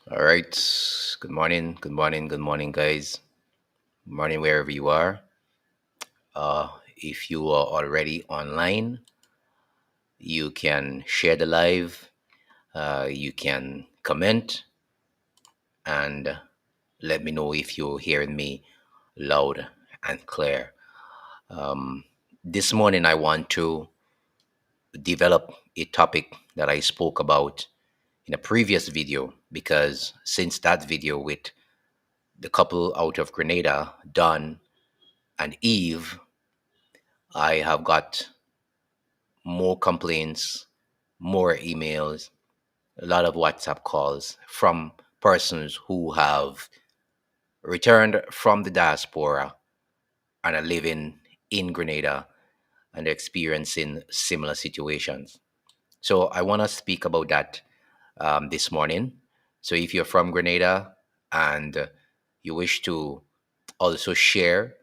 All right. Good morning. Good morning. Good morning, guys. Good morning, wherever you are. If you are already online, you can share the live. You can comment and let me know if you're hearing me loud and clear. Um, this morning, I want to develop a topic that I spoke about in a previous video because since that video with the couple out of Grenada, Don and Eve, I have got more complaints, more emails, a lot of WhatsApp calls from persons who have returned from the diaspora and are living in Grenada and experiencing similar situations. So I want to speak about that this morning. So if you're from Grenada and you wish to also share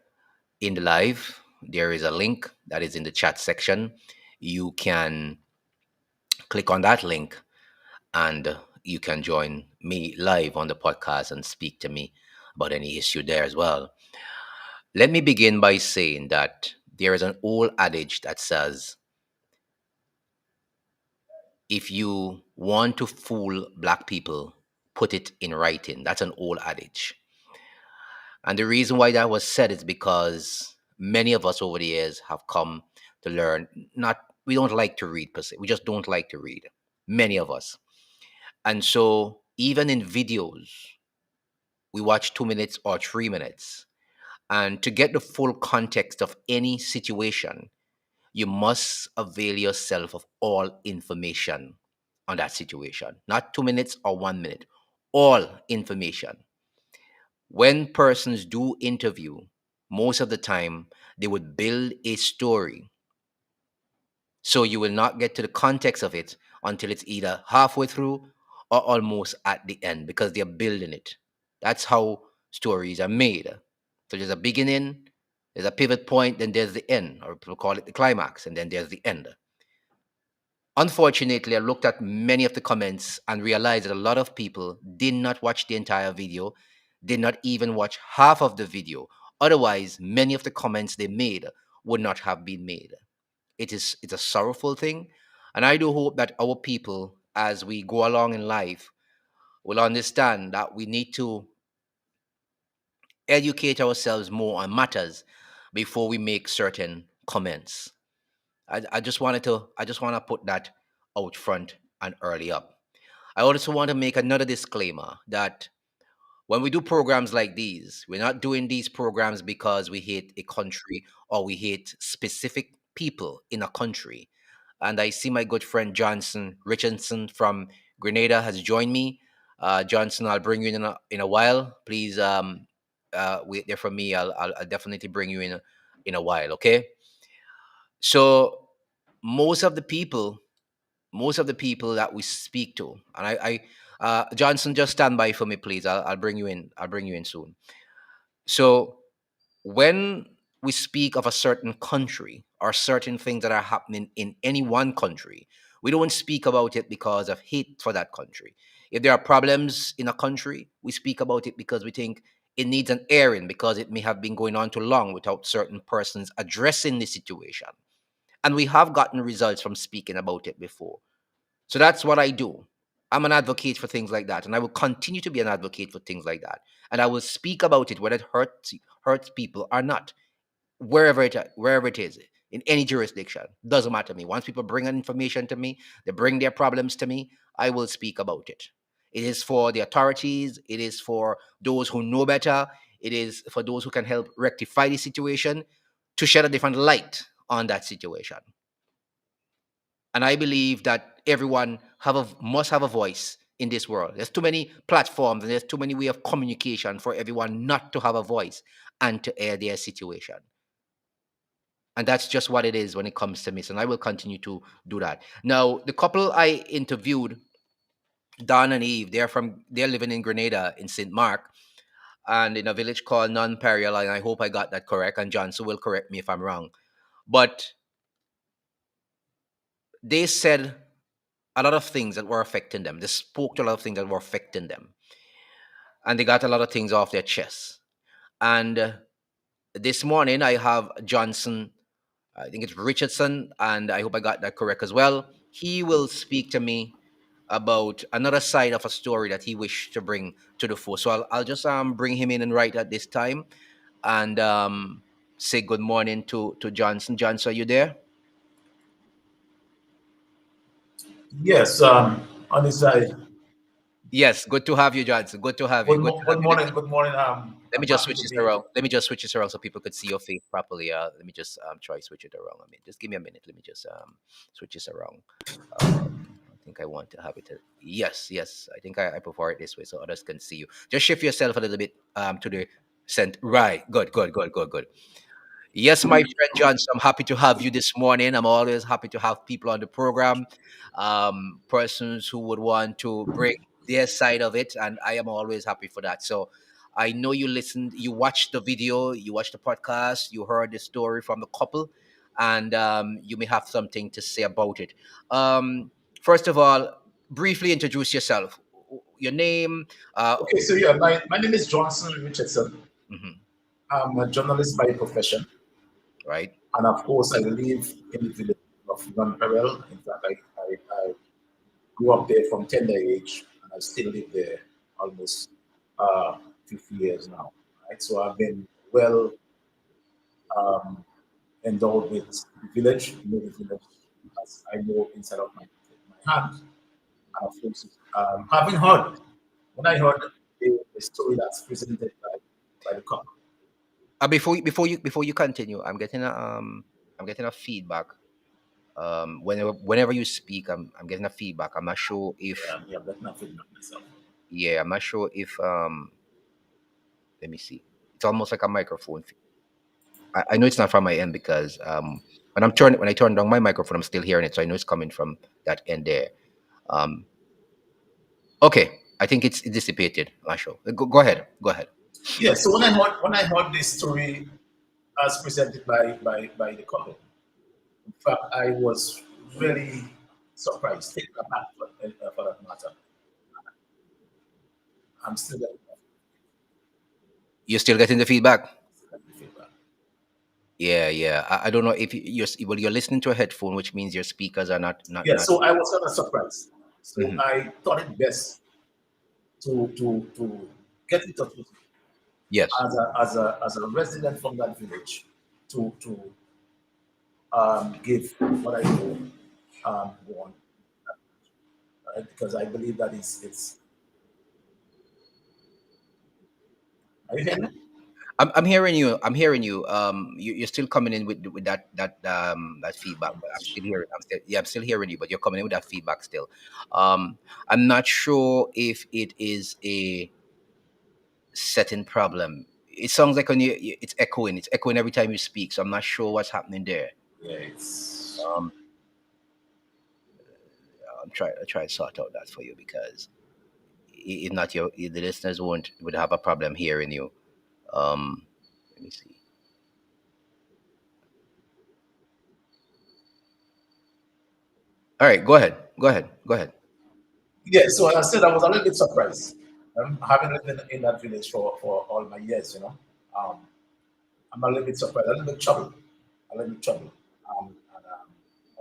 in the live, there is a link that is in the chat section. You can click on that link and you can join me live on the podcast and speak to me about any issue there as well. Let me begin by saying that there is an old adage that says if you want to fool black people, put it in writing. That's an old adage. And the reason why that was said is because many of us over the years have come to learn not we don't like to read per se. We just don't like to read. Many of us. And so even in videos, we watch 2 minutes or 3 minutes. And to get the full context of any situation, you must avail yourself of all information on that situation. Not 2 minutes or 1 minute, all information. When persons do interview, most of the time they would build a story. So you will not get to the context of it until it's either halfway through or almost at the end because they're building it. That's how stories are made. So there's a beginning, there's a pivot point, then there's the end, or people call it the climax, and then there's the end. Unfortunately, I looked at many of the comments and realized that a lot of people did not watch the entire video, did not even watch half of the video. Otherwise, many of the comments they made would not have been made. It's a sorrowful thing, and I do hope that our people, as we go along in life, will understand that we need to educate ourselves more on matters before we make certain comments. I just want to put that out front and early up. I also want to make another disclaimer that when we do programs like these, we're not doing these programs because we hate a country or we hate specific people in a country. And I see my good friend Johnson Richardson from Grenada has joined me. Johnson, I'll bring you in a while. Please wait there for me. I'll definitely bring you in a while. Okay. So most of the people, most of the people that we speak to, and Johnson, just stand by for me, please. I'll bring you in. I'll bring you in soon. So when we speak of a certain country or certain things that are happening in any one country, we don't speak about it because of hate for that country. If there are problems in a country, we speak about it because we think it needs an airing because it may have been going on too long without certain persons addressing the situation. And we have gotten results from speaking about it before. So that's what I do. I'm an advocate for things like that, and I will continue to be an advocate for things like that. And I will speak about it whether it hurts people or not, wherever it is, in any jurisdiction. Doesn't matter to me. Once people bring an information to me, they bring their problems to me, I will speak about it. It is for the authorities. It is for those who know better. It is for those who can help rectify the situation to shed a different light on that situation. And I believe that everyone must have a voice in this world. There's too many platforms and there's too many way of communication for everyone not to have a voice and to air their situation. And that's just what it is when it comes to me. And I will continue to do that. Now, the couple I interviewed, Don and Eve, they're living in Grenada in St. Mark and in a village called Non Perial. And I hope I got that correct. And Johnson will correct me if I'm wrong. But they said a lot of things that were affecting them. They spoke to a lot of things that were affecting them. and they got a lot of things off their chest. And this morning I have Johnson, I think it's Richardson, and I hope I got that correct as well. He will speak to me about another side of a story that he wished to bring to the fore. So I'll just bring him in and right at this time, and say good morning to Johnson. Johnson, are you there? Yes, on this side. Yes, good to have you, Johnson. Good to have you. Good to have Good you. morning. Good morning. Let me I'm just happy switch to this be around. here. Let me just switch this around so people could see your face properly. Let me just try switch it around. I mean, just give me a minute. Let me just switch this around. I think I want to have it. Yes, yes. I think I prefer it this way so others can see you. Just shift yourself a little bit to the center. Right. Good. Good. Good. Good. Good. Yes, my friend Johnson, I'm happy to have you this morning. I'm always happy to have people on the program, persons who would want to bring their side of it, and I am always happy for that. So I know you listened, you watched the video, you watched the podcast, you heard the story from the couple, and you may have something to say about it. First of all, briefly introduce yourself, your name, Okay, so yeah, my name is Johnson Richardson. mhm, I'm a journalist by profession, right? and of course, I live in the village of Nonpareil. In fact, I grew up there from tender age, and I still live there almost 50 years now. Right, so I've been well um, endowed with the village, know the village as I know inside of my hand. And of course, having heard, when I heard the story that's presented by the couple, Before you continue, I'm getting a feedback. Whenever you speak, I'm getting a feedback. I'm not sure if yeah, that's not feedback myself. yeah, I'm not sure if let me see. It's almost like a microphone. I know it's not from my end because when I turn down my microphone, I'm still hearing it. So I know it's coming from that end there. Um, okay, I think it's dissipated. I'm not sure. Go ahead. Go ahead. Yeah, so when I heard this story as presented by the couple, in fact, I was really surprised, taken aback for that matter. I'm still getting You're still getting the feedback. feedback. Yeah, yeah. I don't know if you're listening to a headphone, which means your speakers are Yeah, not. so I was kind of surprised. So Mhm. I thought it best to get in touch with you Yes. as a resident from that village to give what I know on, right? Because I believe that it's. Are you hearing me? I'm hearing you. I'm hearing you. You're still coming in with that feedback, but I'm still hearing. I'm still hearing you, but you're coming in with that feedback still. I'm not sure if it is a setting problem. It sounds like it's echoing. It's echoing every time you speak. So I'm not sure what's happening there. Yeah, it's. Um, I'll try to sort out that for you because if not, the listeners won't would have a problem hearing you. Um, Let me see. All right, go ahead. Go ahead. Go ahead. Yeah, so I said I was a little bit surprised. Having lived in that village for all my years, um, I'm a little bit surprised, a little bit troubled, a little bit troubled. And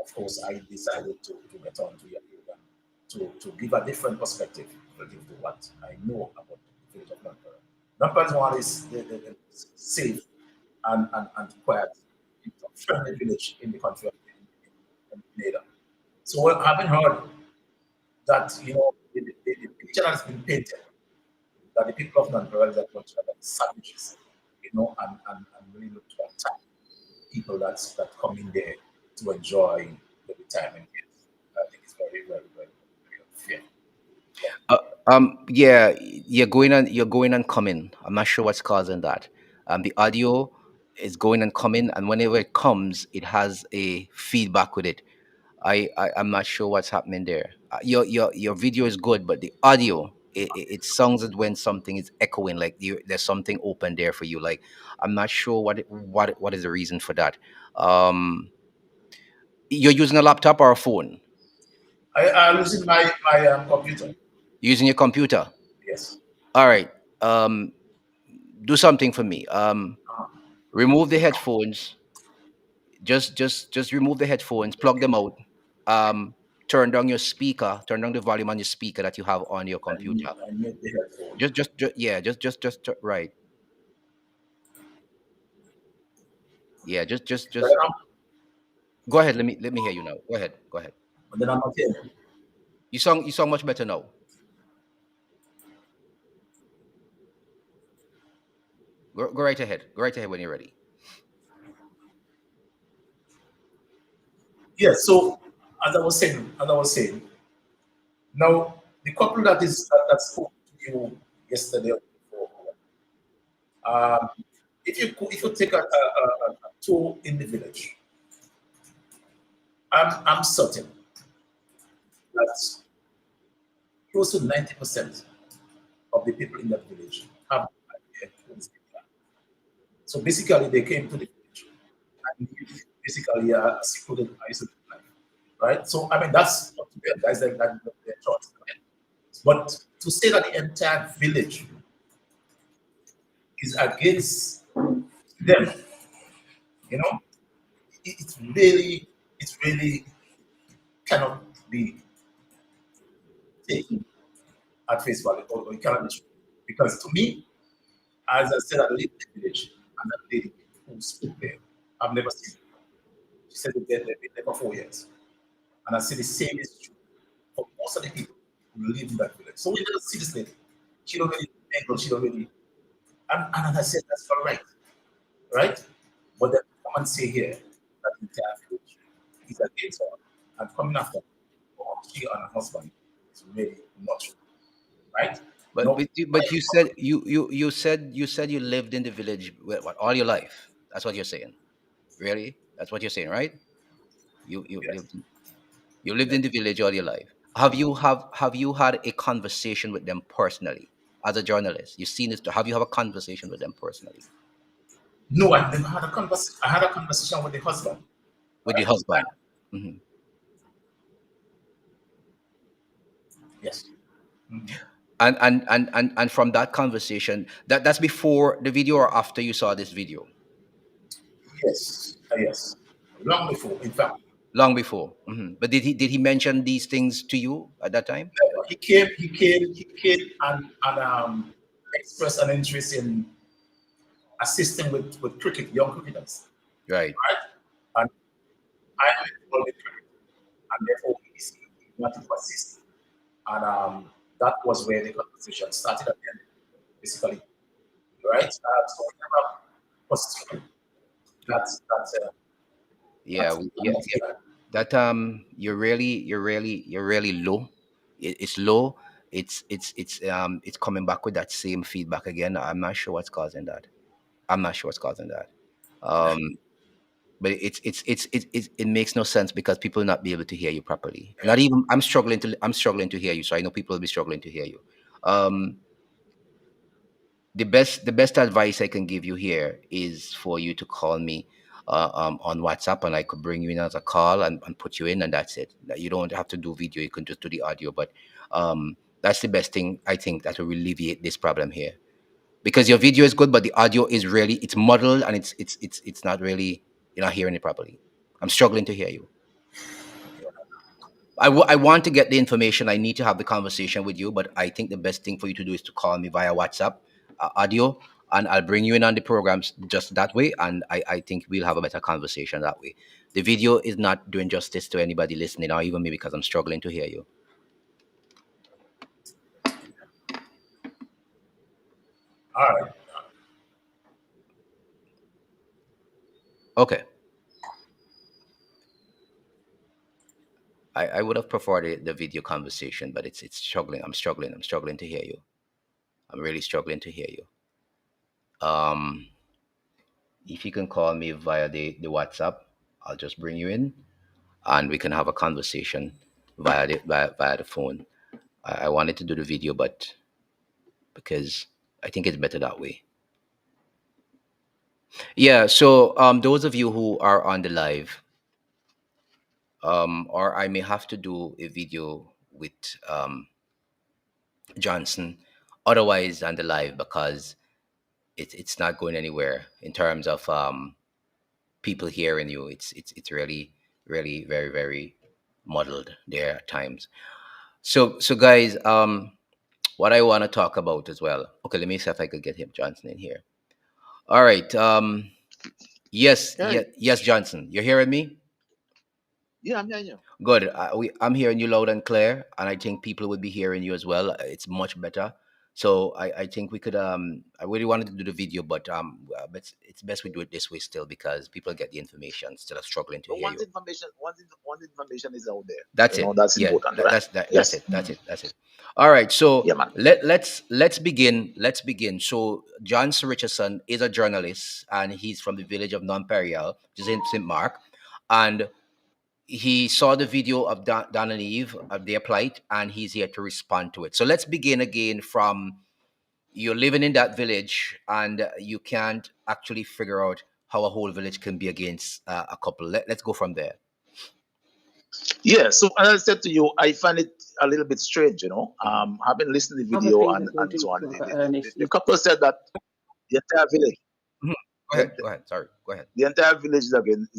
of course, I decided to get on to your program to give a different perspective relative to what I know about the village of Lampara. Lampara one is the safe and quiet, friendly village in the country of Grenada. So having heard that, the picture has been painted that the people of Nigeria are considered as savages, and really look to attack people that come in there to enjoy the retirement years. I think it's very, very, very, very unfair. Uh, yeah, you're going and coming. I'm not sure what's causing that. The audio is going and coming, and whenever it comes, it has a feedback with it. I'm not sure what's happening there. Your video is good, but the audio it sounds as when something is echoing, like there's something open there for you. Like I'm not sure what is the reason for that. Um, you're using a laptop or a phone? I'm using my computer. Using your computer? Yes. All right. um, do something for me. Remove the headphones. Just remove the headphones. Plug them out. Um, turn down your speaker. Turn down the volume on your speaker that you have on your computer. I mute the headphone. Yeah. Right. Yeah. But Just go ahead. Let me hear you now. Go ahead. Go ahead. then I'm okay. You sound much better now. Go right ahead. Go right ahead when you're ready. Yeah. So as I was saying, now the couple that spoke to you yesterday or before, um, if you take a tour in the village, I'm certain that close to 90% of the people in that village have no idea who is Hitler. So basically, they came to the village and lived basically a secluded, isolated life, right? So I mean, that's up to them. That's their choice. Right? But to say that the entire village is against them, you know, it really cannot be taken at face value, or it cannot be true. Because to me, as I said, I live in the village, and that lady who spoke there, I've never seen her. She said they've been there for 4 years. And I see the same is true for most of the people who live in that village. So we never see this lady. She don't really mingle, she don't really. And I said, that's not right, right? But then come and say here that the entire village is against her and coming after her, or she and her husband is really not true, right? But No, but you said you said you lived in the village what all your life. That's what you're saying. Really? That's what you're saying, right? You you yes. lived you lived Yes. in the village all your life. Have you had a conversation with them personally as a journalist? You've seen it. Have you have a conversation with them personally No, I never had a conversation. I had a conversation with the husband, with the right? husband? Mhm. Yes. Mhm. And from that conversation, that's before the video or after you saw this video? Yes. Yes. Long before, in fact. Long before. But did he mention these things to you at that time? He came and expressed an interest in assisting with cricket, young cricketers, Right. right? And I am involved with cricket, and therefore he wanted to assist. And that was where the conversation started again, basically, right? So we never pursued that Yeah, yeah, line of yeah. dialogue. That you're really low. It's low. It's coming back with that same feedback again. I'm not sure what's causing that. I'm not sure what's causing that. Um, but it makes no sense because people will not be able to hear you properly. Not even I'm struggling to hear you. So I know people will be struggling to hear you. Um, the best advice I can give you here is for you to call me on WhatsApp, and I could bring you in as a call and put you in, and that's it. You don't have to do video; you can just do the audio. But that's the best thing I think that will alleviate this problem here, because your video is good, but the audio is really it's muddled and it's not really you're not hearing it properly. I'm struggling to hear you. I want to get the information. I need to have the conversation with you, but I think the best thing for you to do is to call me via WhatsApp, audio, and I'll bring you in on the programs just that way. And I think we'll have a better conversation that way. The video is not doing justice to anybody listening, or even me, because I'm struggling to hear you. All right. Okay. I would have preferred the video conversation, but it's struggling. I'm struggling to hear you. I'm really struggling to hear you. Um, if you can call me via the WhatsApp, I'll just bring you in and we can have a conversation via the phone. I wanted to do the video, but because I think it's better that way. Yeah. So those of you who are on the live, or I may have to do a video with Johnson otherwise and alive, because it's not going anywhere in terms of people hearing you. It's really really very very muddled there at times. So guys, what I want to talk about as well. Okay, let me see if I could get him Johnson in here. All right. Yes, Yeah, yes, Johnson, you're hearing me? yeah, I'm hearing you. Good. I'm hearing you loud and clear, and I think people would be hearing you as well. It's much better. So I think we could. I really wanted to do the video, but it's best we do it this way still, because people get the information instead of struggling to But hear you. once information is out there, That's it. that's Yeah, important, right? that's Yes. it. That's it. That's it. All right. So Yeah, man. let's begin. Let's begin. So John Richardson is a journalist, and he's from the village of Nonpareil, which is in St. Mark, and he saw the video of Dan and Eve of their plight, and he's here to respond to it. So let's begin again from you're living in that village, and you can't actually figure out how a whole village can be against a couple. Let's go from there. Yeah. So as I said to you, I find it a little bit strange, Hmm. having listened to the Other video thing and that they so do, on. Brother The, Ernest, the is couple said that the entire village, Hmm. Go the, ahead. Go ahead. Sorry. Go ahead. the entire village is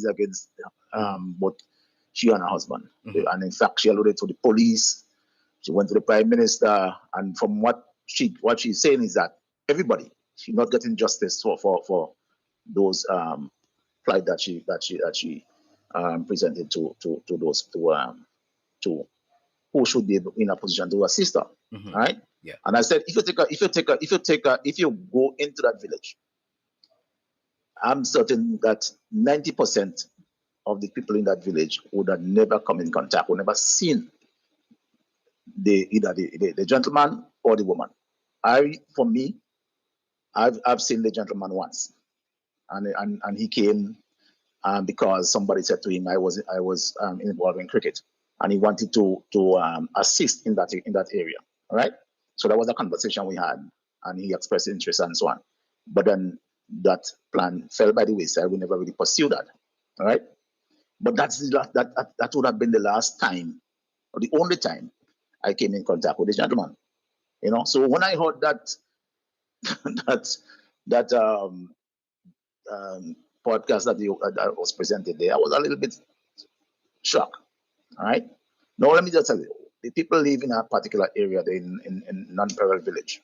against Hmm. both she and her husband. Hmm. And in fact, she alluded to the police. She went to the prime minister, and from what she's saying is that everybody, she's not getting justice for those plight that she presented to those to who should be in a position to assist her. All Hmm. right. Yeah. And I said, if you go into that village, I'm certain that 90% of the people in that village would have never come in contact, would never seen either the gentleman or the woman. For me, I've seen the gentleman once, and he came because somebody said to him I was involved in cricket, and he wanted to assist in that area. All right, so that was a conversation we had, and he expressed interest and so on. But then that plan fell by the wayside. We never really pursued that. All right, but that would have been the last time or the only time I came in contact with this gentleman. So when I heard that that that um, podcast that was presented there, I was a little bit shocked. All right. Now let me just tell you, the people live in a particular area there in non-peril village.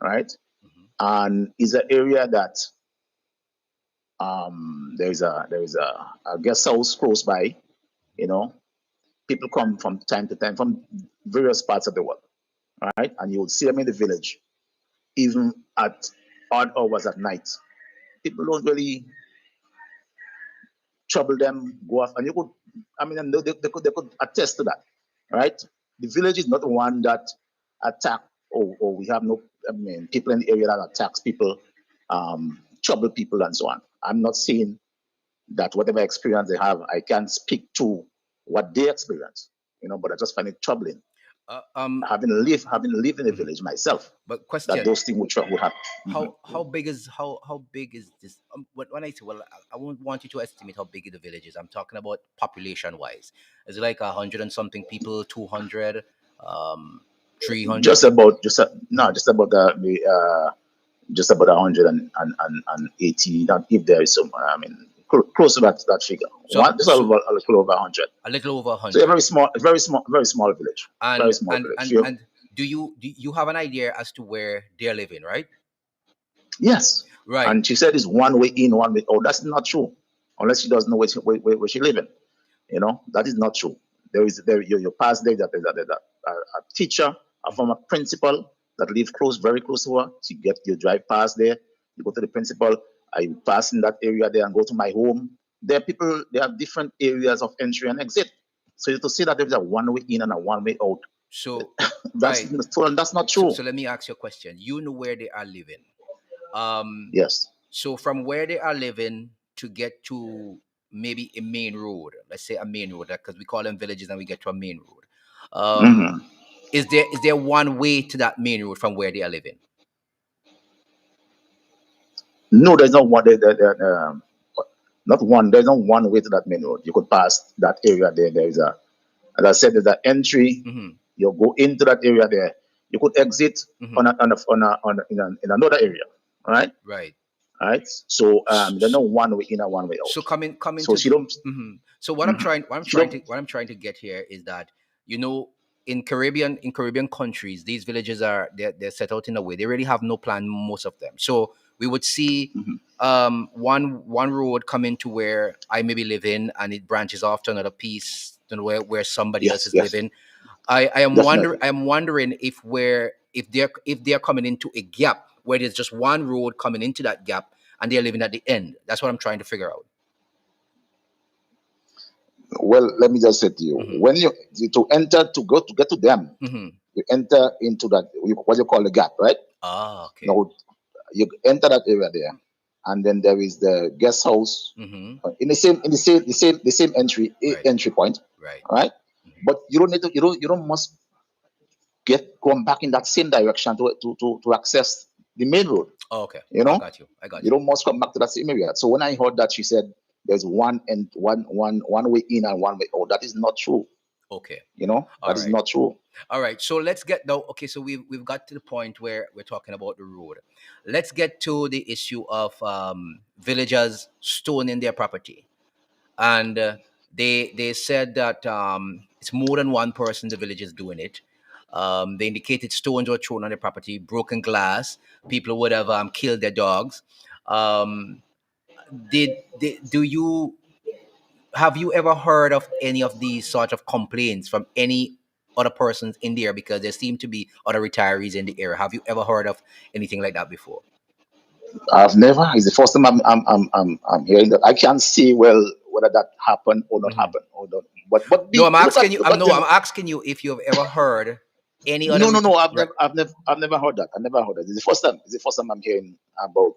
All right, Hmm. and it's an area that there is a guest house close by. You know, people come from time to time from various parts of the world. All right, and you will see them in the village even at odd hours at night. People don't really trouble them, go off, and you could, I mean, and they could attest to that, right? The village is not one that attack, or we have no, I mean, people in the area that attacks people, trouble people, and so on. I'm not saying that whatever experience they have, I can't speak to what they experience, but I just find it troubling, Uh, um. having lived in a Mhm. village myself, But that question: those things would happen. Mhm. how big is this? When I say, well, I won't want you to estimate how big the village is. I'm talking about population wise. Is it like 100 and something people, 200, 300 Just people? about, just no, just about just about 180. Not if there is some, I mean, close to that figure. So Just so a little over 100. a little over So a 100. very small village. Very And small and village. and and do you have an idea as to where they're living, right? Yes. Right. And she said it's one way in, one way out. That's not true. Unless she doesn't know where she living. That is not true. You pass there, there's a teacher, a Mhm. former principal that live very close to her. You drive past there, you go to the principal, I pass in that area there and go to my home. There are different areas of entry and exit. So to say that there's a one way in and a one way out, So that's right. that's not So true. so let me ask you a question. You know where they are living. Um Yes. So from where they are living to get to maybe a main road, let's say a main road, because we call them villages and we get to a main road. hmm Is there one way to that main road from where they are living? No, there's not one. Not one. There's not one way to that main road. You could pass that area there. As I said, there's an entry. Hmm. You go into that area there. You could exit in another area, right? Right. Right. So there's S- no one way in and one way out. So coming So to she don't. so Mhm. She don't. what I'm trying to get here is that, you know, in Caribbean countries, these villages are they're set out in a way they really have no plan, most of them. So we would see Mhm. one road come into where I maybe live in, and it branches off to another piece, you know, where somebody else Yes. is Yes. living. Definitely. I'm wondering if they're coming into a gap where there's just one road coming into that gap and they're living at the end. That's what I'm trying to figure out. Well, let me just say to you, Hmm. when to enter to get to them, Hmm. you enter into that what you call the gap, right? Ah, okay. Now you enter that area there, and then there is the guest house Hmm. in the same Right. entry point, Right. right? Hmm. But you don't need to you don't must get going back in that same direction to access the main road. Oh, okay. You I know, got you. I got you you. don't must come back to that same area. So when I heard that she said there's one way in and one way out, that is not true. Okay. You know, All that is right. not true. All right. So let's get now. Okay. So we've got to the point where we're talking about the road. Let's get to the issue of villagers stoning their property. And they said that it's more than one person in the village is doing it. They indicated stones were thrown on the property, broken glass, people would have killed their dogs. Um, do you have you ever heard of any of these sort of complaints from any other persons in there? Because there seem to be other retirees in the area. Have you ever heard of anything like that before? I've never. It's the first time I'm hearing that. I can't say well whether that happened or not Mhm. happened or not. But No, I'm look asking at you. I'm no, I'm them. asking you if you have ever heard any other No. right. I've never heard that. I never heard that. It's the first time. It's the first time I'm hearing about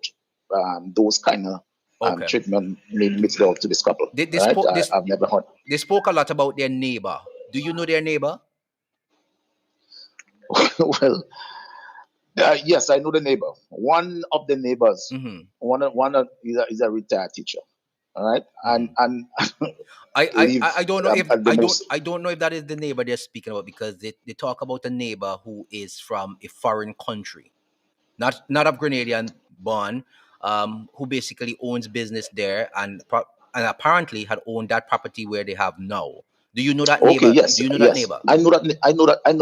those kind of Okay. treatment meted out to this couple. They Right? spoke I've never heard. they spoke a lot about their neighbor. Do you know their neighbor? Well, yes, I know the neighbor. One of the neighbors, Mm-hmm. is a retired teacher. All right, Mm-hmm. and I live I don't know if at the most. I don't know if that is the neighbor they're speaking about, because they talk about a neighbor who is from a foreign country, not of Grenadian born, who basically owns business there, and apparently had owned that property where they have now. Do you know that Okay, neighbor? yes, Do you know that yes. neighbor? I know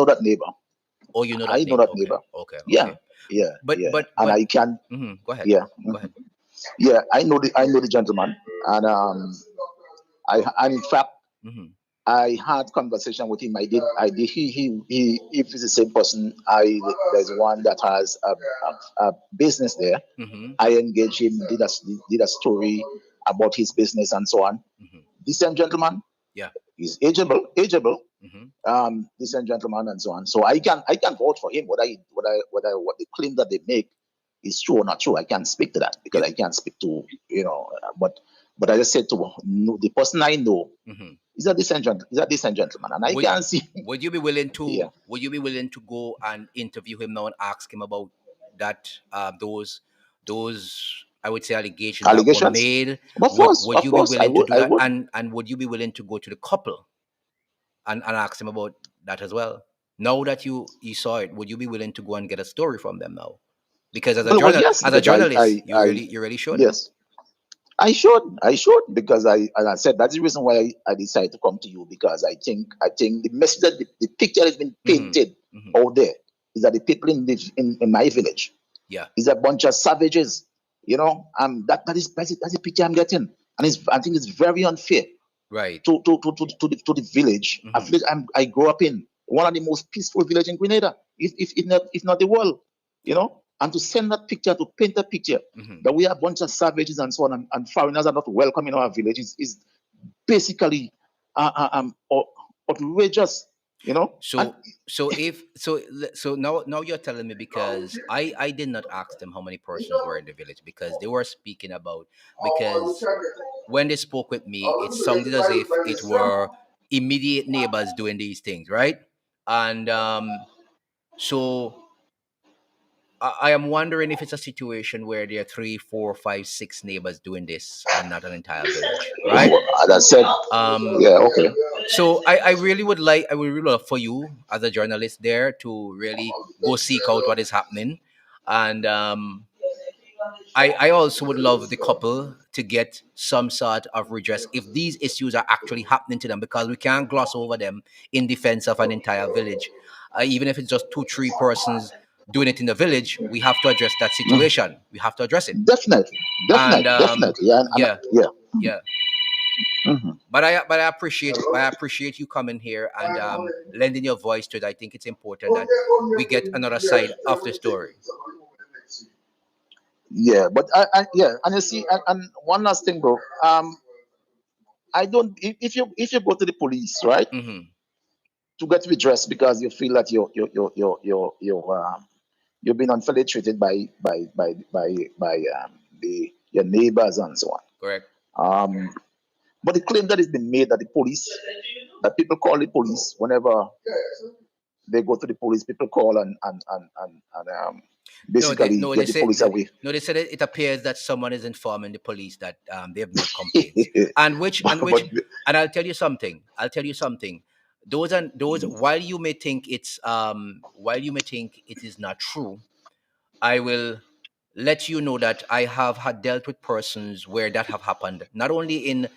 that neighbor. Oh, you know that I know neighbor. that Okay, neighbor. okay, Yeah, okay. yeah, But yeah. but And but I can, Go ahead. yeah, Go ahead. yeah. I know the gentleman, and and in fact, Hmm. I had conversation with him. I did. He. If it's the same person, there's one that has a business there. Hmm. I engaged him, did a story about his business and so on. Hmm. Decent gentleman. Yeah. He's ageable. Hmm. Decent gentleman and so on. So I can vote for him. What the claim that they make is true or not true. I can't speak to that because You. I can't speak to but I just said to no, the person I know Hmm. is a decent gentleman, and I Would can see. would you be willing to Yeah, go and interview him now and ask him about that those I would say allegations that were allegations. made? Would Of you be course, willing to do I that? would. And would you be willing to go to the couple and ask him about that as well? Now that you saw it, would you be willing to go and get a story from them now? Because Well, yes, as a because journalist, I you really should. yes, I should, because as I said, that's the reason why I decided to come to you, because I think the message that the picture has been Hmm. painted Hmm. out there is that the people in my village Yeah. is a bunch of savages. You know, that's the picture I'm getting, and I think it's very unfair Right. to the village. A Hmm. village I grew up in, one of the most peaceful village in Grenada, if not the world, you know. And to send that picture, to paint that picture Hmm. that we are a bunch of savages and so on, and foreigners are not welcome in our village is basically outrageous, you know. And So now you're telling me, because I did not ask them how many persons were in the village, because they were speaking about, because when they spoke with me, it sounded as if it were immediate neighbors doing these things, right? And so I am wondering if it's a situation where there are three, four, five, six neighbors doing this, and not an entire village, right? as I said, Um, yeah, okay. So I really would like, I would really love for you as a journalist there to really go seek out what is happening. And I also would love the couple to get some sort of redress if these issues are actually happening to them, because we can't gloss over them in defense of an entire village. Even if it's just two, three persons doing it in the village, we have to address that Mm. situation. We have to address it. Definitely, And definitely, yeah, yeah, yeah. yeah. Mhm. But I appreciate you coming here and lending your voice to it. I think it's important that we get another side of the story. Yeah, but yeah, and you see, and one last thing, bro. I don't. If you go to the police, right, Hmm. to get redress because you feel that you've been unfairly treated by the your neighbors and so on. Correct. Um, but the claim that has been made that the police, that people call the police whenever they go to the police, people call and No, they basically no they get the say police away. no they said it appears that someone is informing the police that they have made complaints, and But and I'll tell you something. I'll tell you something. Those while you may think it is not true, I will let you know that I have had dealt with persons where that have happened, not only in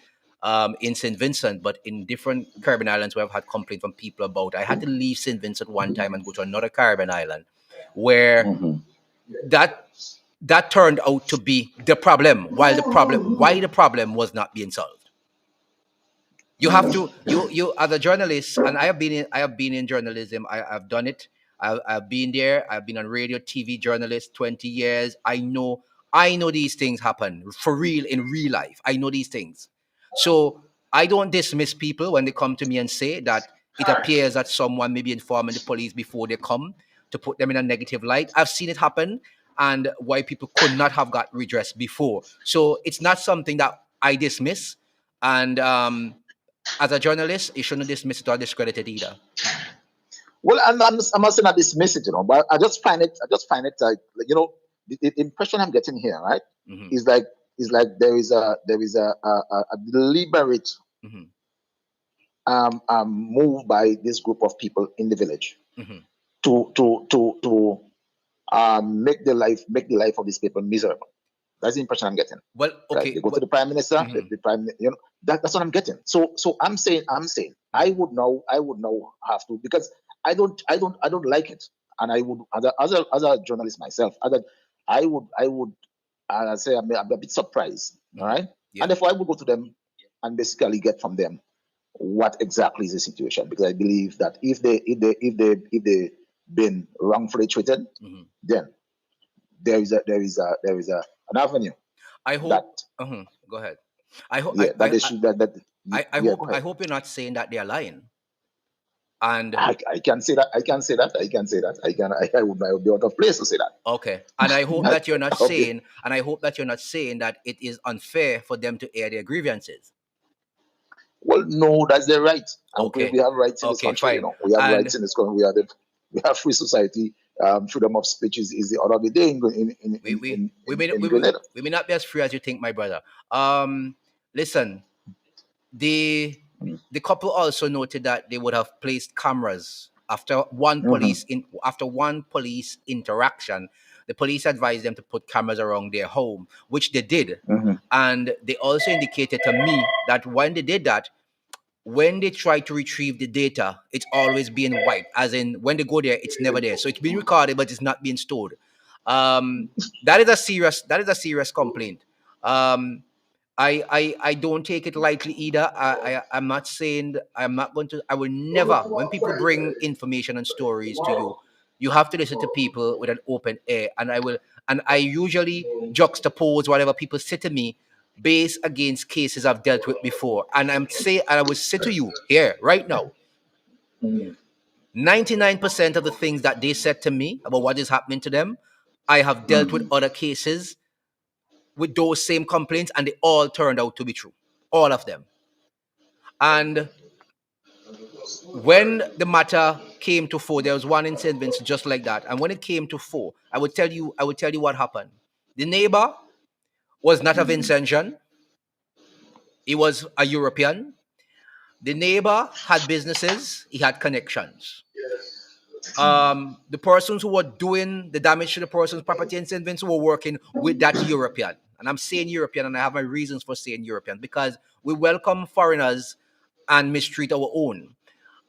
St. Vincent, but in different Caribbean islands where I've had complaint from people about. I had to leave St. Vincent one time and go to another Caribbean island where Mhm. that that turned out to be the problem, while the problem was not being solved. You have to you as a journalist, and I have been in journalism. I've done it. I've been there. I've been on radio, TV journalist 20 years. I know these things happen for real in real life. I know these things. So I don't dismiss people when they come to me and say that it appears that someone may be informing the police before they come to put them in a negative light. I've seen it happen, and why people could not have got redress before. So it's not something that I dismiss. And as a journalist, you shouldn't dismiss it or discredit it either. Well, I'm not saying I dismiss it, but I just find it like, the impression I'm getting here, right, Hmm. is like there is a deliberate Hmm. move by this group of people in the village Hmm. to make the life of these people miserable. That's the impression I'm getting. Well, Right? okay. They go to Well, the prime minister, mhm, the prime, that's what I'm getting. So I'm saying, mhm, I would now have to, because I don't like it, and I would, as a journalist myself, I would say I'm a bit surprised, all mhm. right, and Yeah. therefore I would go to them and basically get from them what exactly is the situation, because I believe that if they been wrongfully treated, Mhm. then there is an avenue I that, hope. Go ahead. I hope. yeah, that they should that yeah, go I ahead. hope you're not saying that they are lying. And I can say that, I would be out of place to say that. okay. And I hope that you're not Okay. saying. And I hope that you're not saying that it is unfair for them to air their grievances. Well, no, that's their right, and we Okay. have rights in this Okay. country. Fine. We have And rights in this country. We have free society. Freedom of speech is the order of the day in Grenada. we may not be as free as you think, my brother. Listen, the the couple also noted that they would have placed cameras Mm-hmm. after one police interaction. The police advised them to put cameras around their home, which they did. Mm-hmm. And they also indicated to me that when they did that, when they try to retrieve the data, it's always being wiped. As in, when they go there, it's never there. So it's being recorded, but it's not being stored. Um, that is a serious complaint. Um, I don't take it lightly either. I'm not saying I'm not going to. I will never. When people bring information and stories to you, you have to listen to people with an open ear. And I will. And I usually juxtapose whatever people say to me based against cases I've dealt with before. And I will say to you here right now, 99% of the things that they said to me about what is happening to them, I have dealt with Mm-hmm. other cases with those same complaints, and they all turned out to be true. All of them. And when the matter came to fore, there was one in St. Vincent just like that. And when it came to fore, I would tell you what happened. The neighbor was not a Mm-hmm. Vincentian, he was a European. The neighbor had businesses, he had connections. The persons who were doing the damage to the person's property in St. Vincent were working with that European. And I'm saying European, and I have my reasons for saying European, because we welcome foreigners and mistreat our own.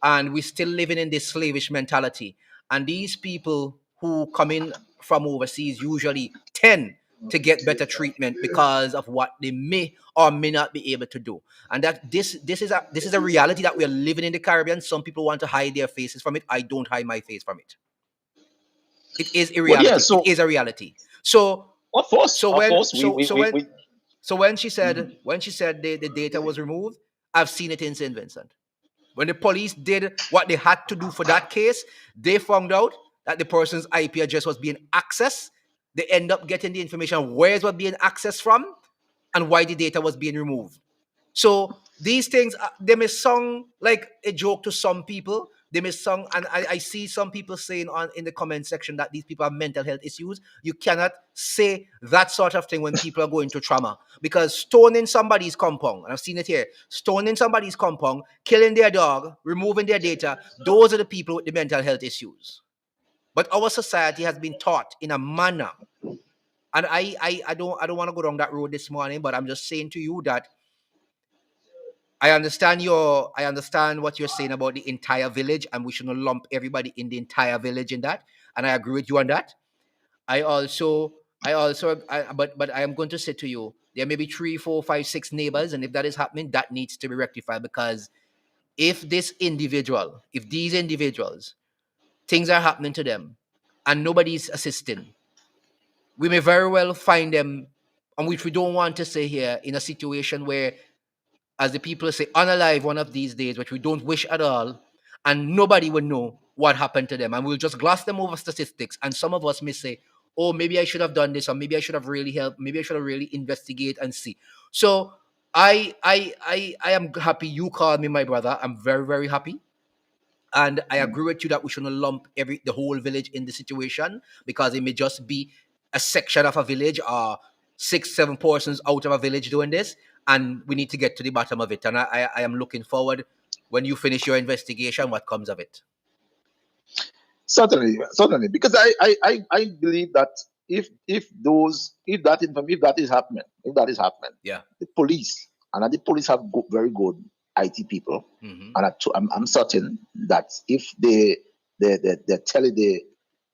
And we're still living in this slavish mentality. And these people who come in from overseas usually tend to get better treatment because of what they may or may not be able to do. And that this is a reality that we are living in the Caribbean. Some people want to hide their faces from it. I don't hide my face from it. It is a Well, yeah. reality. It So is a reality. So of course, so when she Mhm. said the data was removed, I've seen it in St. Vincent. When the police did what they had to do for that case, they found out that the person's IP address was being accessed. They end up getting the information where it was being accessed from and why the data was being removed. So these things, they may sound like a joke to some people. They may sound, and I see some people saying on in the comment section that these people have mental health issues. You cannot say that sort of thing when people are going through trauma, because stoning somebody's compound, and I've seen it here, stoning somebody's compound, killing their dog, removing their data, those are the people with the mental health issues. But our society has been taught in a manner, and I don't want to go down that road this morning, but I'm just saying to you that I understand what you're saying about the entire village, and we shouldn't lump everybody in the entire village in that. And I agree with you on that. But I am going to say to you, there may be 3, 4, 5, 6 neighbors, and if that is happening, that needs to be rectified, because if these individuals, things are happening to them, and nobody's assisting, we may very well find them, and which we don't want to say here, in a situation where, as the people say, unalive one of these days, which we don't wish at all, and nobody will know what happened to them. And we'll just gloss them over statistics. And some of us may say, oh, maybe I should have done this, or maybe I should have really helped, maybe I should have really investigate and see. So I am happy you called me my brother. I'm very, very happy. And I agree with you that we shouldn't lump the whole village in the situation, because it may just be a section of a village, or 6, 7 persons out of a village doing this, and we need to get to the bottom of it. And I am looking forward, when you finish your investigation, what comes of it. certainly, because I believe that if that is happening, Yeah. the police and the police have very good IT people, Mm-hmm. and I'm certain that if they tell you the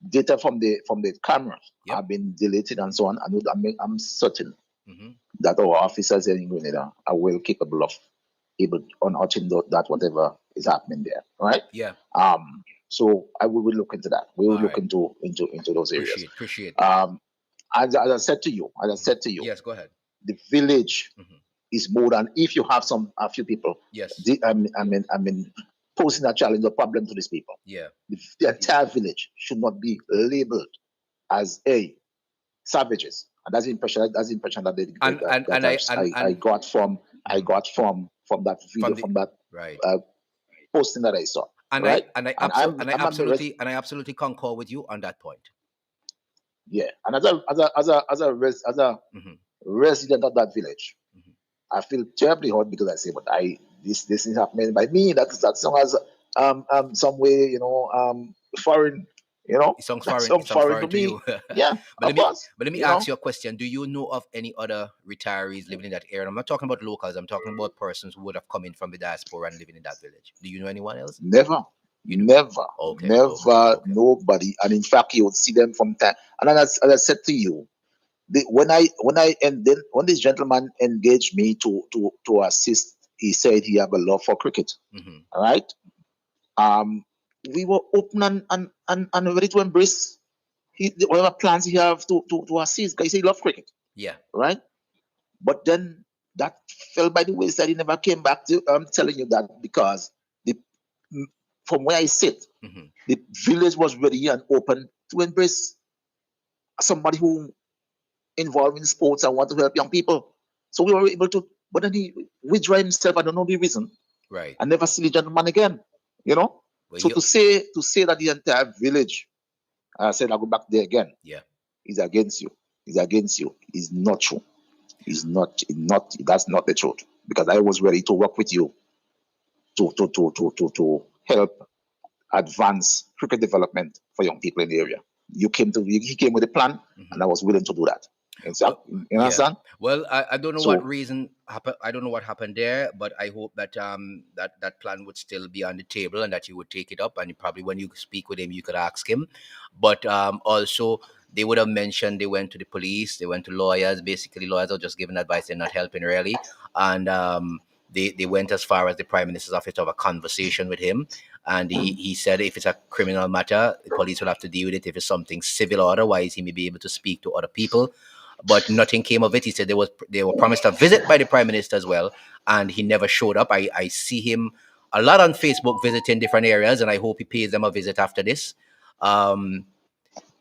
data from the cameras Yep. have been deleted and so on, I'm certain Mm-hmm. that our officers in Grenada are well capable of able unearthing that whatever is happening there, right? Yeah. So I will look into that. We will All look right. into those areas. Appreciate. Um, as I said to you, Yes, go ahead. the village Mhm. is more than if you have a few people. Yes. I mean, posing a challenge or problem to these people. Yeah. The entire village should not be labeled as savages, and that's the impression. That's the impression that And and and I got from Mhm. that video, From the from that right. uh, posting that I saw. And Right, and I I'm absolutely concur with you on that point. yeah, and as a Mm-hmm. resident of that village, Mm-hmm. I feel terribly hurt because I say, but this is happening by me. That song has some way, foreign, It sounds that's foreign. some It sounds foreign foreign to to me. you. Yeah, but of course, let me ask you a question. Do you know of any other retirees living in that area? I'm not talking about locals. I'm talking about persons who would have come in from the diaspora and living in that village. Do you know anyone else? never, You do. never, Okay. never, Okay. nobody. And in fact, you would see them from time. And then as I said to you, when this gentleman engaged me to assist, he said he have a love for cricket. Mm-hmm. All right. Um, we were open and ready to embrace whatever plans he have to assist. Because he loves cricket, Yeah. right? But then that fell by the wayside. He never came back to. I'm telling you that because the from where I sit, Mm-hmm. the village was ready and open to embrace somebody who involved in sports and want to help young people. So we were able to. But then he withdrew himself. I don't know the reason. Right. I never see the gentleman again. You know. Well, So to say that the entire village, I said I go back there again, yeah. is against you. Is against you. Is not true. Is not. That's not the truth. Because I was ready to work with you. to help advance cricket development for young people in the area. He came with a plan, and I was willing to do that. Well, You yeah. understand? Well, I don't know what So reason happened. I don't know what happened there, but I hope that that plan would still be on the table and that you would take it up. And probably when you speak with him, you could ask him. But also, they would have mentioned they went to the police, they went to lawyers. Basically, lawyers are just giving advice; they're not helping really. And they went as far as the prime minister's office to have a conversation with him. And he said if it's a criminal matter, the police will have to deal with it. If it's something civil or otherwise, he may be able to speak to other people, but nothing came of it. He said they were promised a visit by the prime minister as well, and he never showed up. I see him a lot on Facebook visiting different areas, and I hope he pays them a visit after this. Um,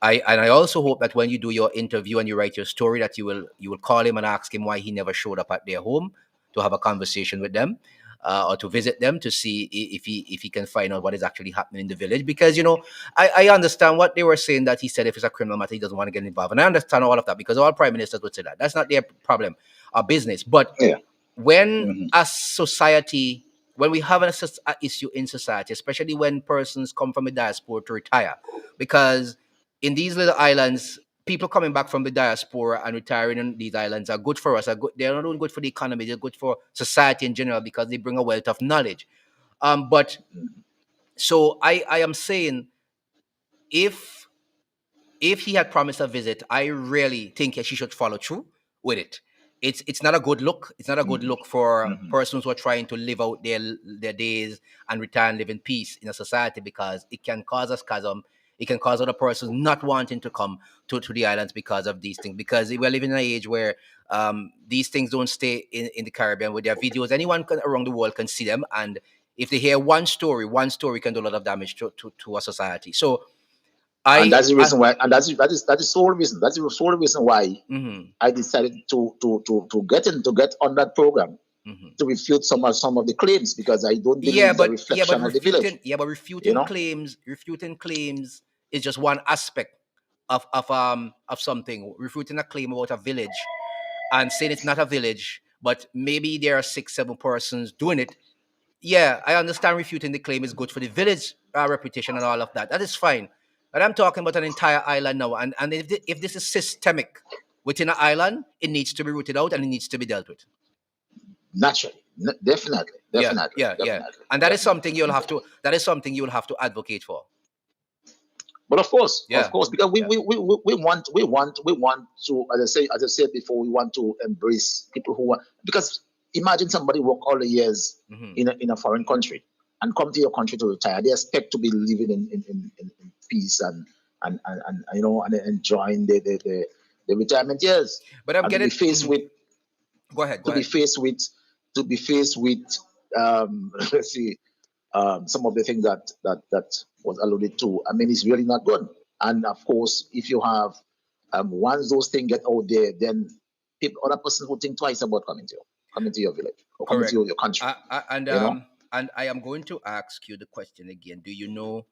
I also hope that when you do your interview and you write your story, that you will call him and ask him why he never showed up at their home to have a conversation with them. Or to visit them to see if he can find out what is actually happening in the village, because I understand what they were saying, that he said if it's a criminal matter he doesn't want to get involved, and I understand all of that because all prime ministers would say that that's not their problem or business. But yeah. when Hmm. a society, when we have a issue in society, especially when persons come from the diaspora to retire, because in these little islands, people coming back from the diaspora and retiring in these islands are good for us. Are good. They're not only good for the economy; they're good for society in general because they bring a wealth of knowledge. But so I am saying, if he had promised a visit, I really think she should follow through with it. It's not a good look. It's not a good look for Hmm. persons who are trying to live out their days and retire and live in peace in a society, because it can cause a schism. It can cause other persons not wanting to come to the islands because of these things. Because we're living in an age where these things don't stay in the Caribbean with their videos. Anyone around the world can see them, and if they hear one story can do a lot of damage to a society. So And I, that's the I reason why, and that is the sole reason. That's the sole reason why mhm, I decided to get on that program mhm. to refute some of the claims, because I don't believe Yeah, it's a but reflection of the village. You know, refuting claims is just one aspect of something. Refuting a claim about a village and saying it's not a village, but maybe there are 6, 7 persons doing it. Yeah, I understand refuting the claim is good for the village reputation and all of that. That is fine. But I'm talking about an entire island now, and if this is systemic within an island, it needs to be rooted out and it needs to be dealt with. naturally, definitely, Yeah, definitely, yeah, yeah. definitely, And that is definitely. something you'll have to. That is something you will have to advocate for. But of Yeah, course, because yeah. we want to, as I said before, we want to embrace people who want, because imagine somebody work all the years Hmm. in a foreign country and come to your country to retire. They expect to be living in peace and enjoying the retirement years, But I'm and to be getting. faced Mhm. with Go ahead. Go to be ahead. faced with to be faced with let's see, some of the things that was alluded to. I mean, it's really not good. And of course, if you have once those things get out there, then other persons will think twice about coming to your village or coming to Correct. your country. And You know, I am going to ask you the question again. Do you know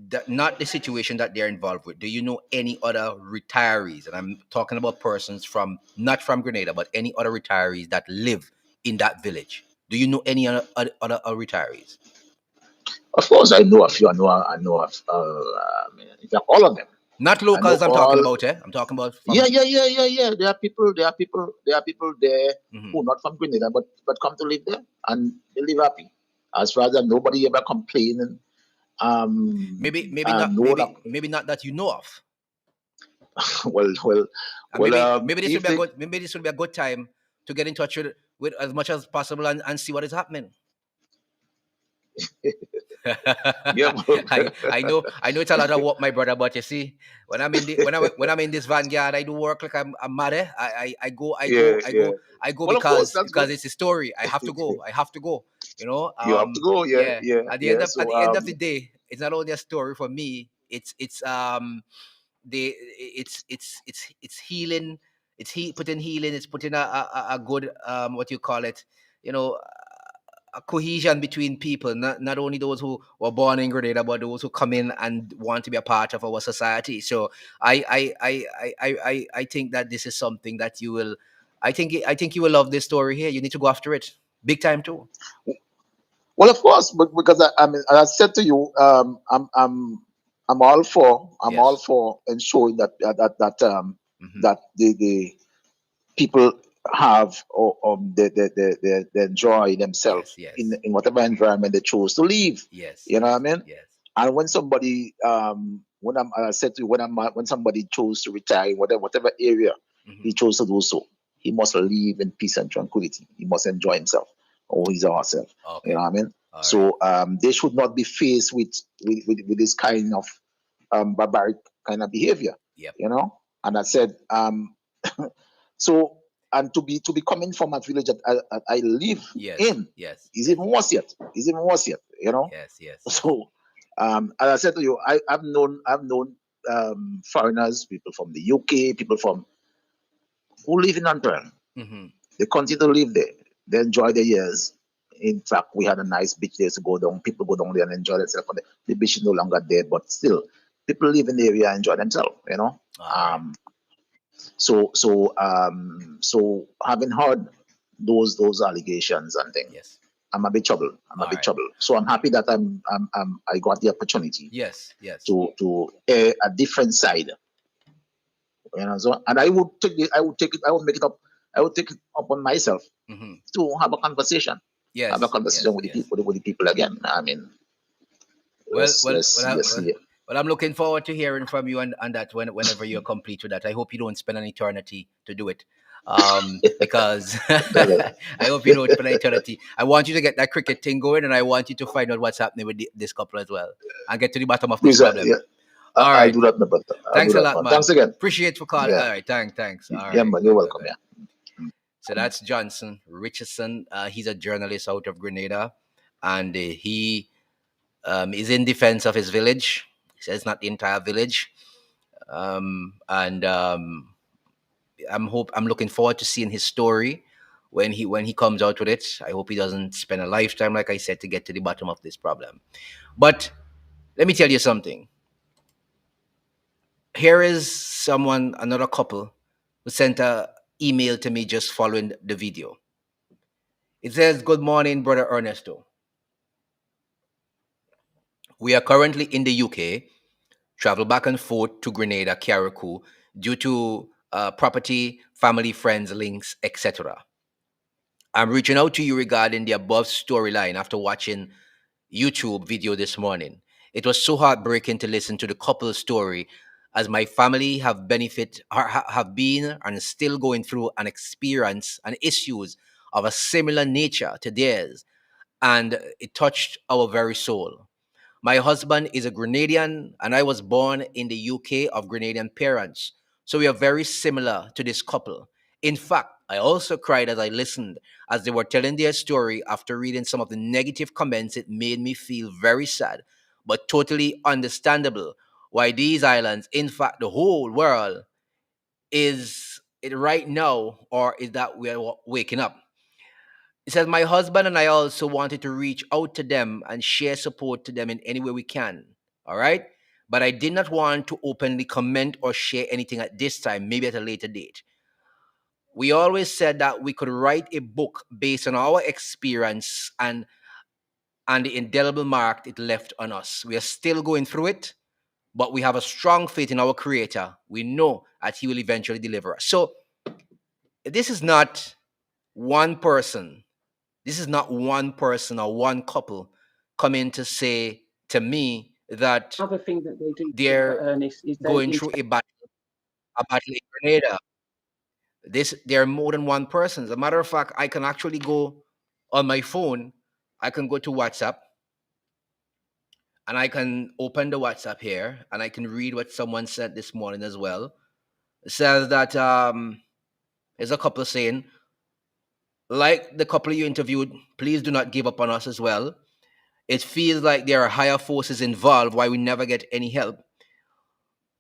that, not the situation that they're involved with? Do you know any other retirees? And I'm talking about persons from, not from Grenada, but any other retirees that live in that village. Do you know any other retirees? of course, I know a few. I know of. In fact, all of them. Not I know locals. I'm talking all. about. I'm talking about Yeah, from. yeah, yeah, yeah, yeah. There are people there Mhm. who are not from Grenada, but come to live there, and they live happy. As far as that, nobody ever complaining. Maybe not, No, maybe not that you know of. well, well, And well. maybe this will If be a they, good, maybe this will be a good time to get in touch with as much as possible and see what is happening. yeah, I know it's a lot of work, my brother, but you see, when I'm in this vanguard, I do work like I'm mad. I go I yeah, go I yeah. go I go Well, of course, because that's good. it's a story. I have to go. I have to go. You have to go. Yeah, Yeah. yeah, yeah. At So, the end of the day, it's not only a story for me. It's healing. Putting healing. It's putting a good what you call it. You know, a cohesion between people, not only those who were born in Grenada, but those who come in and want to be a part of our society. So I think that this is something that you will. I think you will love this story here. You need to go after it, big time too. Well, of course, but because I mean, as I said to you, I'm all for Yes. ensuring Hmm. that the people have, or they enjoy themselves Yes. Yes. in whatever environment they choose to live. Yes. You know what I Yes. mean? Yes. And when somebody, when I said to you, when somebody chose to retire in whatever area Hmm. he chose to do so, he must live in peace and tranquility. He must enjoy himself or his or herself. You Okay. know what I mean? All right. So they should not be faced with this kind of barbaric kind of behavior. Yep. You know, and I said, so, and to be coming from a village that I live Yes. in Yes. is Yes. even worse yet. Is even worse yet. You know. Yes. Yes. Yes. So, as I said to you, I've known foreigners, people from the UK, people from who live in Antwerp. Hmm. They continue to live there. They enjoy their years. In fact, we had a nice beach there to go down. People go down there and enjoy themselves. The beach is no longer there, but still, people live in the area and enjoy themselves. You know. All right. Um, so having heard those allegations and thing, Yes. I'm a bit troubled. I'm a All bit right. troubled. So I'm happy that I got the opportunity Yes. Yes. to air a different side. You know, so and I would make it up. I would take it upon myself Hmm. to have a Yes. conversation Yes. with the Yes. people, again. I mean, Well, well, let's well, see, let's see. well, I'm looking forward to hearing from you and that whenever you're complete with that. I hope you don't spend an eternity to do it. Because That- I hope you don't spend an eternity. I want you to get that cricket thing going, and I want you to find out what's happening with this couple as well and get to the bottom of this Please, problem. yeah, All I'll right. do that, my brother. I'll do Thanks a that, lot, man. man. Thanks again. Appreciate for calling. Yeah, All right. Thanks. All yeah, right. man. You're Good, good, welcome. good. Yeah. So that's Johnson Richardson. He's a journalist out of Grenada, and he is in defense of his village. He says not the entire village. And I'm looking forward to seeing his story when he comes out with it. I hope he doesn't spend a lifetime, like I said, to get to the bottom of this problem. But let me tell you something. Here is another couple, who sent a email to me just following the video. It says, "Good morning, brother Ernesto. We are currently in the UK, travel back and forth to Grenada, Carriacou, due to property, family, friends, links, etc. I'm reaching out to you regarding the above storyline after watching YouTube video this morning. It was so heartbreaking to listen to the couple's story, as my family have been and still going through an experience and issues of a similar nature to theirs, and it touched our very soul. My husband is a Grenadian, and I was born in the UK of Grenadian parents. So we are very similar to this couple. In fact, I also cried as I listened as they were telling their story. After reading some of the negative comments, it made me feel very sad, but totally understandable why these islands, in fact, the whole world, is it right now, or is that we are waking up. It says, my husband and I also wanted to reach out to them and share support to them in any way we can. All right. But I did not want to openly comment or share anything at this time, maybe at a later date. We always said that we could write a book based on our experience and the indelible mark it left on us. We are still going through it, but we have a strong faith in our creator. We know that he will eventually deliver us. So this is not one person This is not one person or one couple coming to say to me that Other thing that they do, they're Ernest, is they going through a battle in Grenada. There are more than one person. As a matter of fact, I can actually go on my phone. I can go to WhatsApp and I can open the WhatsApp here and I can read what someone said this morning as well. It says that there's a couple saying, like the couple you interviewed, please do not give up on us as well. It feels like there are higher forces involved why we never get any help.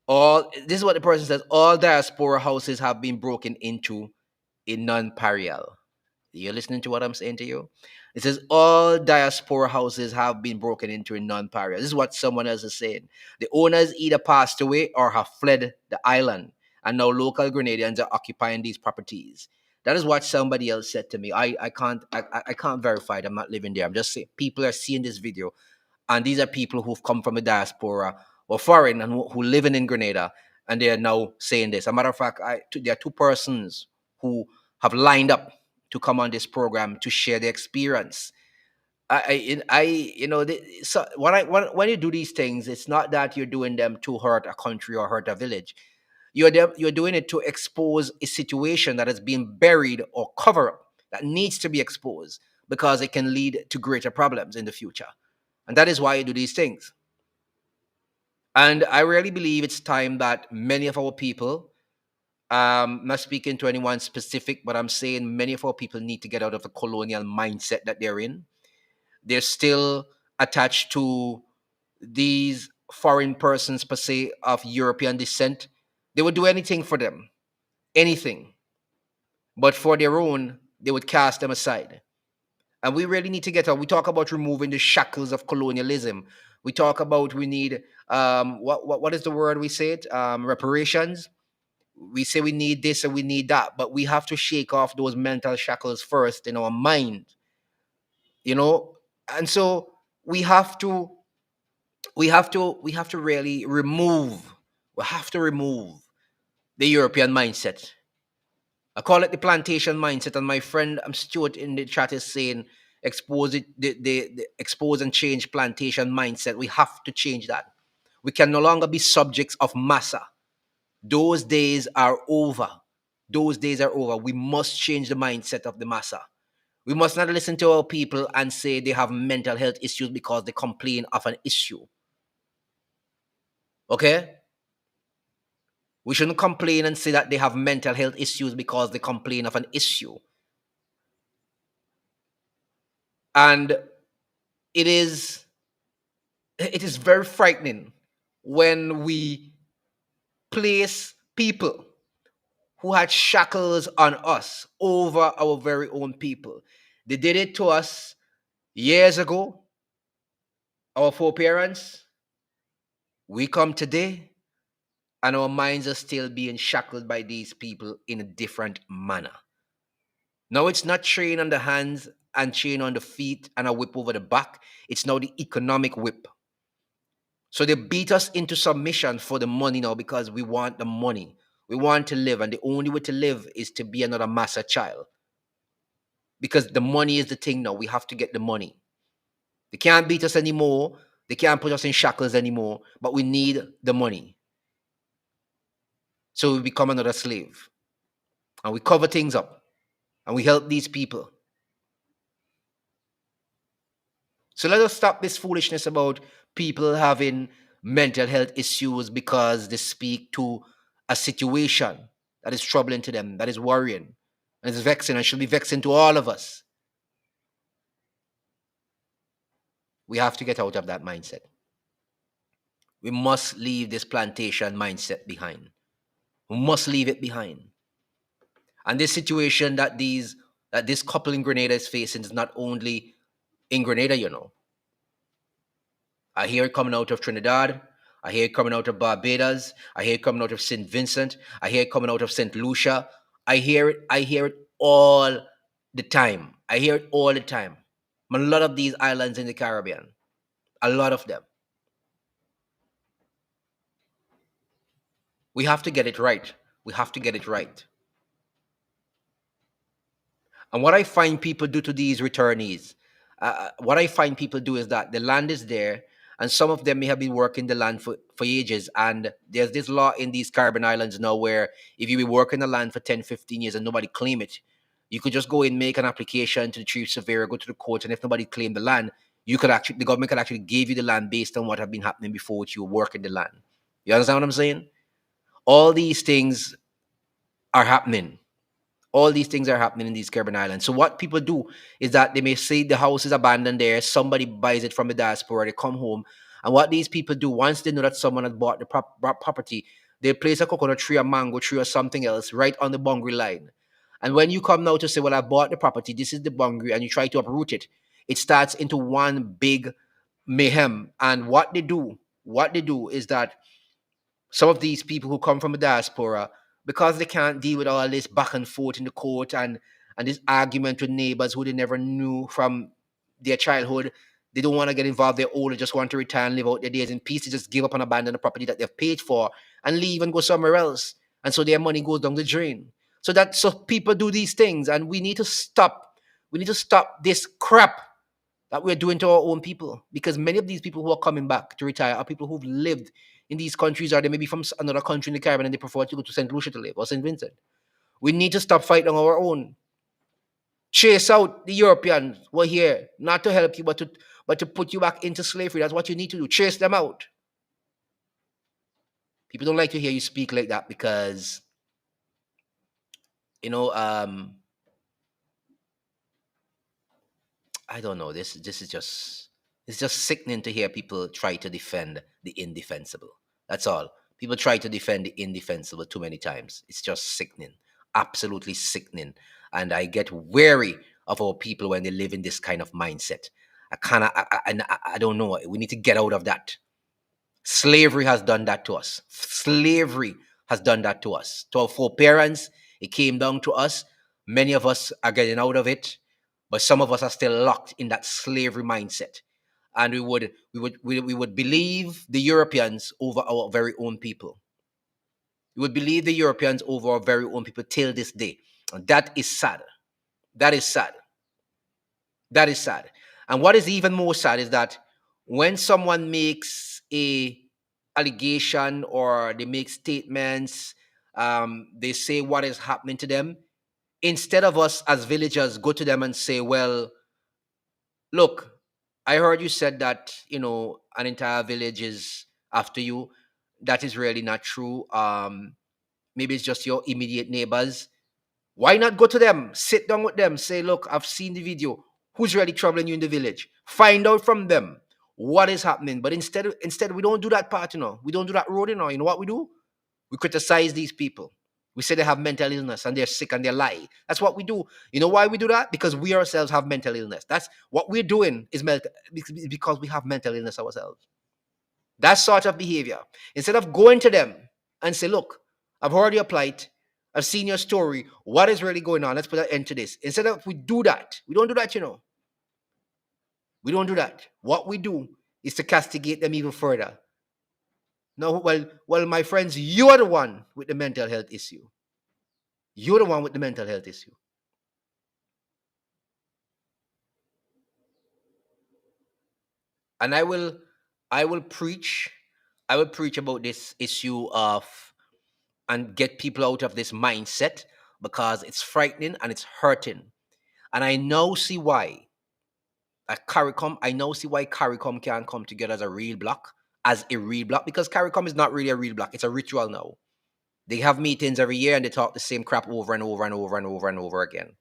All this is what the person says. All diaspora houses have been broken into in non-parial. You're listening to what I'm saying to you? It says all diaspora houses have been broken into in non-parial. This is what someone else is saying. The owners either passed away or have fled the island, and now local Grenadians are occupying these properties. That is what somebody else said to me. I can't verify it. I'm not living there. I'm just saying people are seeing this video, and these are people who've come from the diaspora or foreign and who living in Grenada, and they are now saying this. As a matter of fact, there are two persons who have lined up to come on this program to share their experience. You know, so when you do these things, it's not that you're doing them to hurt a country or hurt a village. You're doing it to expose a situation that has been buried or covered up that needs to be exposed because it can lead to greater problems in the future. And that is why you do these things. And I really believe it's time that many of our people, not speaking to anyone specific, but I'm saying many of our people need to get out of the colonial mindset that they're in. They're still attached to these foreign persons, per se, of European descent. They would do anything for them, anything. But for their own, they would cast them aside. And we really need to get out. We talk about removing the shackles of colonialism. We talk about we need what is the word we say it? Reparations. We say we need this and we need that, but we have to shake off those mental shackles first in our mind, you know. And so we have to really remove. We have to remove the European mindset. I call it the plantation mindset. And my friend Stuart in the chat is saying expose it, the expose and change plantation mindset. We have to change that. We can no longer be subjects of massa. Those days are over. Those days are over. We must change the mindset of the massa. We must not listen to our people and say they have mental health issues because they complain of an issue. Okay? We shouldn't complain and say that they have mental health issues because they complain of an issue. And it is very frightening when we place people who had shackles on us over our very own people. They did it to us years ago, our foreparents. We come today, and our minds are still being shackled by these people in a different manner. Now it's not chain on the hands and chain on the feet and a whip over the back. It's now the economic whip. So they beat us into submission for the money now because we want the money. We want to live, and the only way to live is to be another massa child. Because the money is the thing now. We have to get the money. They can't beat us anymore. They can't put us in shackles anymore, but we need the money. So we become another slave. And we cover things up. And we help these people. So let us stop this foolishness about people having mental health issues because they speak to a situation that is troubling to them, that is worrying, and is vexing, and should be vexing to all of us. We have to get out of that mindset. We must leave this plantation mindset behind. We must leave it behind. And this situation that this couple in Grenada is facing is not only in Grenada, you know. I hear it coming out of Trinidad. I hear it coming out of Barbados. I hear it coming out of St. Vincent. I hear it coming out of St. Lucia. I hear it all the time. I hear it all the time. A lot of these islands in the Caribbean. A lot of them. We have to get it right. We have to get it right. And what I find people do to these returnees, what I find people do is that the land is there, and some of them may have been working the land for ages. And there's this law in these Caribbean islands now where if you be working the land for 10, 15 years and nobody claim it, you could just go and make an application to the chief surveyor, go to the court, and if nobody claimed the land, the government could actually give you the land based on what had been happening before which you were working the land. You understand what I'm saying? All these things are happening. All these things are happening in these Caribbean islands. So what people do is that they may say the house is abandoned there. Somebody buys it from the diaspora. They come home. And what these people do, once they know that someone has bought the property, they place a coconut tree, a mango tree, or something else right on the boundary line. And when you come now to say, well, I bought the property, this is the boundary, and you try to uproot it, it starts into one big mayhem. And what they do is that some of these people who come from the diaspora, because they can't deal with all this back and forth in the court and this argument with neighbors who they never knew from their childhood. They don't want to get involved. They're old. They just want to retire and live out their days in peace. They just give up and abandon the property that they've paid for and leave and go somewhere else. And so their money goes down the drain. So people do these things, and we need to stop. We need to stop this crap that we're doing to our own people, because many of these people who are coming back to retire are people who've lived in these countries, or they may be from another country in the Caribbean and they prefer to go to St. Lucia to live or St. Vincent. We need to stop fighting on our own. Chase out the Europeans who are here, not to help you, but to put you back into slavery. That's what you need to do. Chase them out. People don't like to hear you speak like that because, you know, I don't know. This is just, it's just sickening to hear people try to defend the indefensible. That's all. People try to defend the indefensible too many times. It's just sickening, absolutely sickening. And I get wary of our people when they live in this kind of mindset. I don't know. We need to get out of that. Slavery has done that to us. Slavery has done that to us. To our foreparents, it came down to us. Many of us are getting out of it, but some of us are still locked in that slavery mindset. And we would believe the Europeans over our very own people. We would believe the Europeans over our very own people till this day. And that is sad. That is sad. That is sad. And what is even more sad is that when someone makes a allegation or they make statements, they say what is happening to them, instead of us as villagers go to them and say, well, look, I heard you said that, an entire village is after you. That is really not true. Maybe it's just your immediate neighbors. Why not go to them, sit down with them, say, look, I've seen the video. Who's really troubling you in the village? Find out from them what is happening. But instead, we don't do that part, We don't do that road, You know what we do? We criticize these people. We say they have mental illness and they're sick and they lie. That's what we do. You know why we do that? Because we ourselves have mental illness. That's what we're doing because we have mental illness ourselves. That sort of behavior. Instead of going to them and say, look, I've heard your plight. I've seen your story. What is really going on? Let's put an end to this. Instead of we do that. We don't do that, We don't do that. What we do is to castigate them even further. No, well, my friends, you are the one with the mental health issue. You're the one with the mental health issue. And I will preach about this issue of, and get people out of this mindset, because it's frightening and it's hurting. And I now see why I now see why CARICOM can't come together as a real block, because CARICOM is not really a real block. It's a ritual now. They have meetings every year and they talk the same crap over and over and over and over and over again.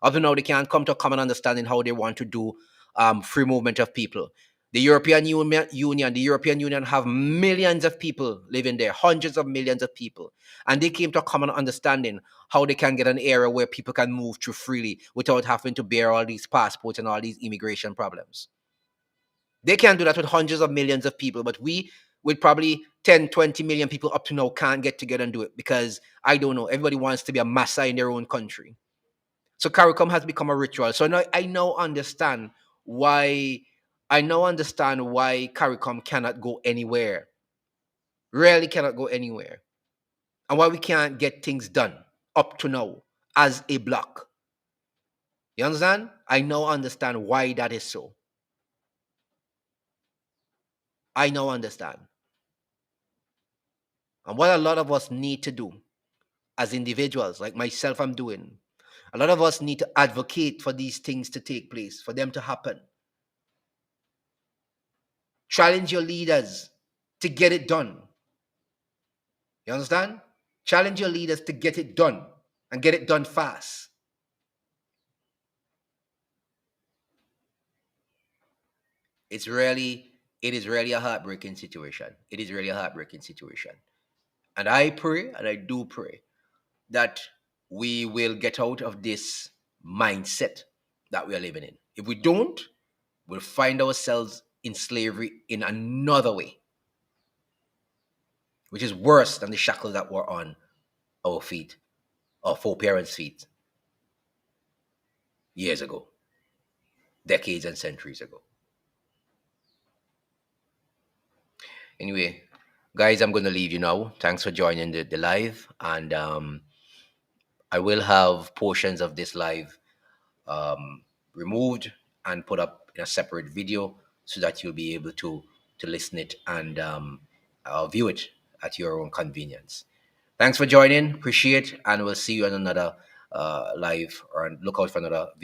Up to now, they can't come to a common understanding how they want to do free movement of people. The European Union have millions of people living there, hundreds of millions of people. And they came to a common understanding how they can get an area where people can move through freely without having to bear all these passports and all these immigration problems. They can't do that with hundreds of millions of people, but we, with probably 10, 20 million people up to now, can't get together and do it because, I don't know, everybody wants to be a massa in their own country. So CARICOM has become a ritual. So now I now understand why CARICOM cannot go anywhere. Really cannot go anywhere. And why we can't get things done up to now as a block. You understand? I now understand why that is so. I now understand. And what a lot of us need to do as individuals, like myself, I'm doing. A lot of us need to advocate for these things to take place, for them to happen. Challenge your leaders to get it done. You understand? Challenge your leaders to get it done and get it done fast. It is really a heartbreaking situation. It is really a heartbreaking situation. And I pray, and I do pray, that we will get out of this mindset that we are living in. If we don't, we'll find ourselves in slavery in another way, which is worse than the shackles that we're on our feet, our foreparents' feet, years ago, decades and centuries ago. Anyway, guys, I'm going to leave you now. Thanks for joining the live. And I will have portions of this live um, removed and put up in a separate video so that you'll be able to listen it and view it at your own convenience. Thanks for joining. Appreciate, and we'll see you on another live, or look out for another video.